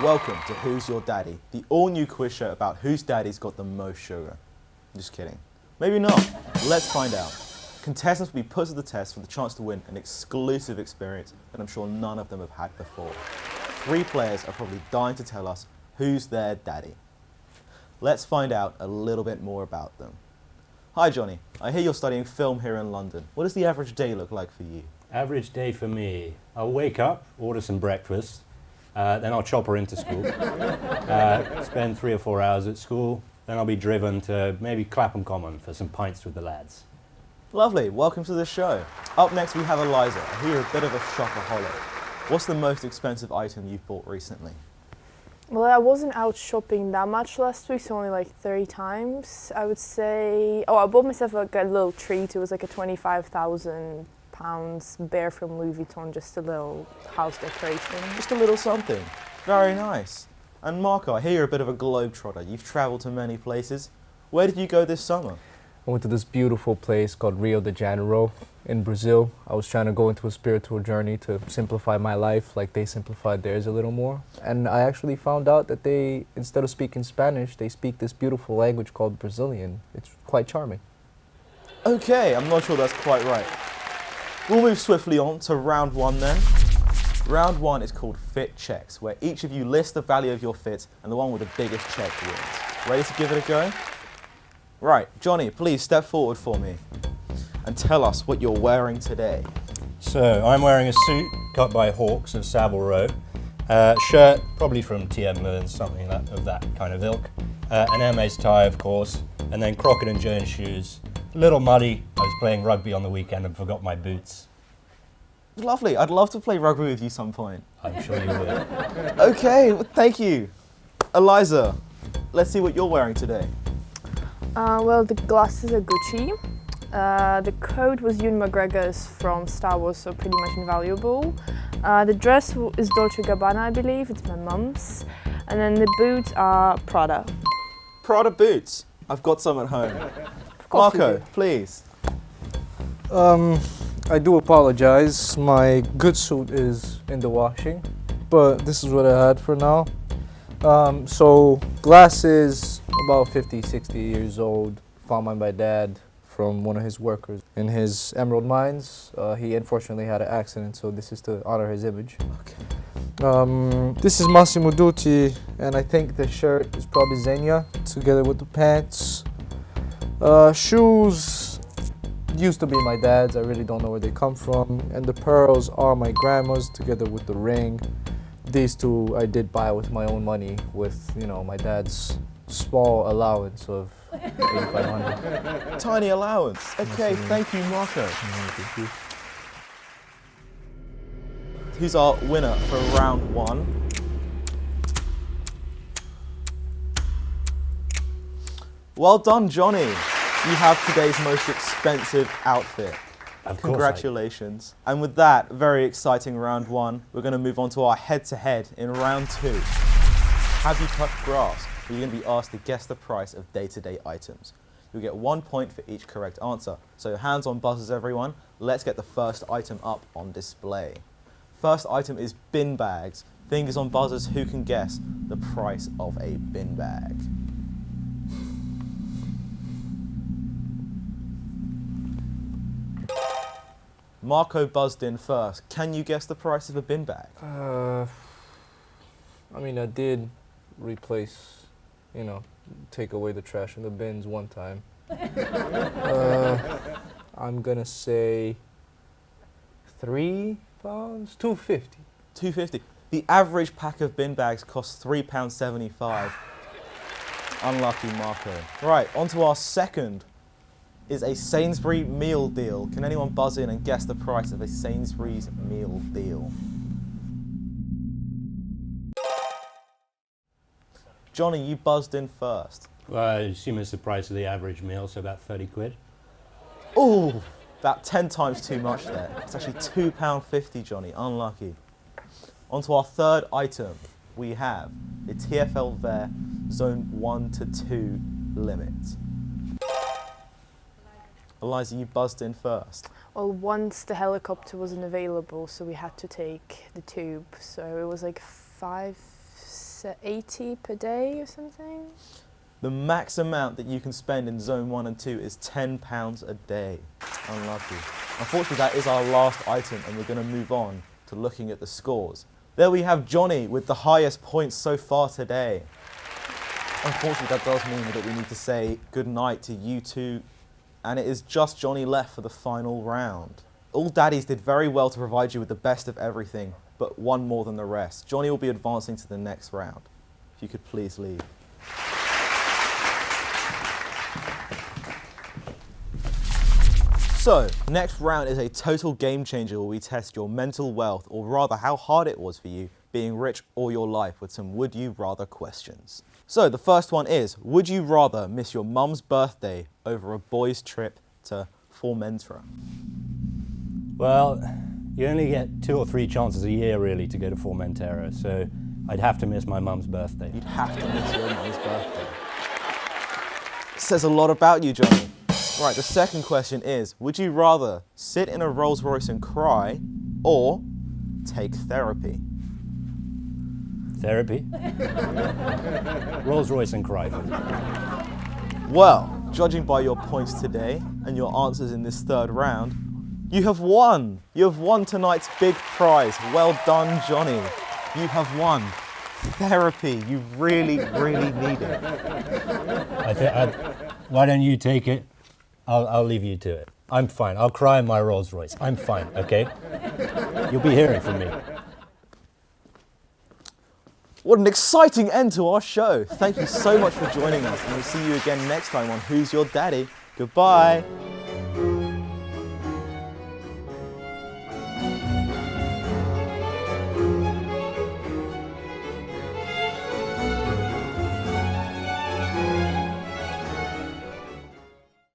welcome to Who's Your Daddy, the all-new quiz show about whose daddy's got the most sugar. I'm just kidding. Maybe not. Let's find out. Contestants will be put to the test for the chance to win an exclusive experience that I'm sure none of them have had before. 3 players are probably dying to tell us who's their daddy. Let's find out a little bit more about them. Hi Johnny, I hear you're studying film here in London. What does the average day look like for you? Average day for me, I'll wake up, order some breakfast, then I'll chopper into school, spend 3 or 4 hours at school, then I'll be driven to maybe Clapham Common for some pints with the lads. Lovely, welcome to the show. Up next we have Eliza. I hear you're a bit of a shopaholic. What's the most expensive item you've bought recently? Well, I wasn't out shopping that much last week, so only like 30 times. I would say, I bought myself like a little treat. It was like a £25,000 bear from Louis Vuitton, just a little house decoration. Just a little something. Very nice. And Marco, I hear you're a bit of a globetrotter. You've travelled to many places. Where did you go this summer? I went to this beautiful place called Rio de Janeiro in Brazil. I was trying to go into a spiritual journey to simplify my life like they simplified theirs a little more. And I actually found out that they, instead of speaking Spanish, they speak this beautiful language called Brazilian. It's quite charming. Okay, I'm not sure that's quite right. We'll move swiftly on to round 1 then. Round 1 is called Fit Checks, where each of you lists the value of your fit and the one with the biggest check wins. Ready to give it a go? Right, Johnny, please step forward for me and tell us what you're wearing today. So, I'm wearing a suit cut by Hawks of Savile Row, shirt probably from TM Moons, something of that kind of ilk, an Hermes tie of course, and then Crockett & Jones shoes. A little muddy, I was playing rugby on the weekend and forgot my boots. Lovely, I'd love to play rugby with you some point. I'm sure you would. Okay, well, thank you. Eliza, let's see what you're wearing today. Well, the glasses are Gucci. The coat was Ewan McGregor's from Star Wars, so pretty much invaluable. The dress is Dolce & Gabbana, I believe. It's my mum's. And then the boots are Prada. Prada boots. I've got some at home. Marco, please. I do apologize. My good suit is in the washing, but this is what I had for now. So glasses, about 50, 60 years old, found by my dad from one of his workers in his emerald mines. He unfortunately had an accident, so this is to honor his image. Okay. This is Massimo Dutti, and I think the shirt is probably Zegna, together with the pants. Shoes used to be my dad's, I really don't know where they come from. And the pearls are my grandma's, together with the ring. These 2 I did buy with my own money, with, you know, my dad's small allowance of 8,500. Tiny allowance. Okay, thank you, Marco. Thank you. Who's our winner for round 1? Well done, Johnny. You have today's most expensive outfit. Of course Congratulations. And with that very exciting round 1, we're going to move on to our head-to-head in round 2. Have you touched grass? You're going to be asked to guess the price of day-to-day items. You'll get 1 point for each correct answer. So hands on buzzers, everyone. Let's get the first item up on display. First item is bin bags. Fingers on buzzers, who can guess the price of a bin bag? Marco buzzed in first. Can you guess the price of a bin bag? I mean, I did replace, you know, take away the trash in the bins one time. I'm gonna say £3, £2.50. £2.50. The average pack of bin bags costs £3.75. Unlucky Marco. Right, on to our second is a Sainsbury meal deal. Can anyone buzz in and guess the price of a Sainsbury's meal deal? Johnny, you buzzed in first. Well, I assume it's the price of the average meal, so about 30 quid. Ooh, about 10 times too much there. It's actually £2.50, Johnny. Unlucky. On to our third item. We have the TfL Ver Zone 1 to 2 limit. Eliza, you buzzed in first. Well, once the helicopter wasn't available, so we had to take the tube. So it was like 5, it's 80 per day or something. The max amount that you can spend in zone 1 and 2 is £10 a day. Unlucky. Unfortunately, that is our last item, and we're going to move on to looking at the scores. There we have Johnny with the highest points so far today. Unfortunately, that does mean that we need to say goodnight to you two, and it is just Johnny left for the final round. All daddies did very well to provide you with the best of everything, but one more than the rest. Johnny will be advancing to the next round. If you could please leave. So, next round is a total game changer where we test your mental wealth, or rather how hard it was for you being rich all your life with some would you rather questions. So the first one is, would you rather miss your mum's birthday over a boys' trip to Formentera? Well, you only get 2 or 3 chances a year really to go to Formentera, so I'd have to miss my mum's birthday. You'd have to miss your mum's birthday. Says a lot about you, Johnny. Right, the second question is, would you rather sit in a Rolls Royce and cry, or take therapy? Therapy? Rolls Royce and cry. Well, judging by your points today and your answers in this third round, you have won! You have won tonight's big prize. Well done, Johnny. You have won therapy. You really, really need it. Why don't you take it? I'll leave you to it. I'm fine. I'll cry in my Rolls Royce. I'm fine, okay? You'll be hearing from me. What an exciting end to our show. Thank you so much for joining us, and we'll see you again next time on Who's Your Daddy? Goodbye.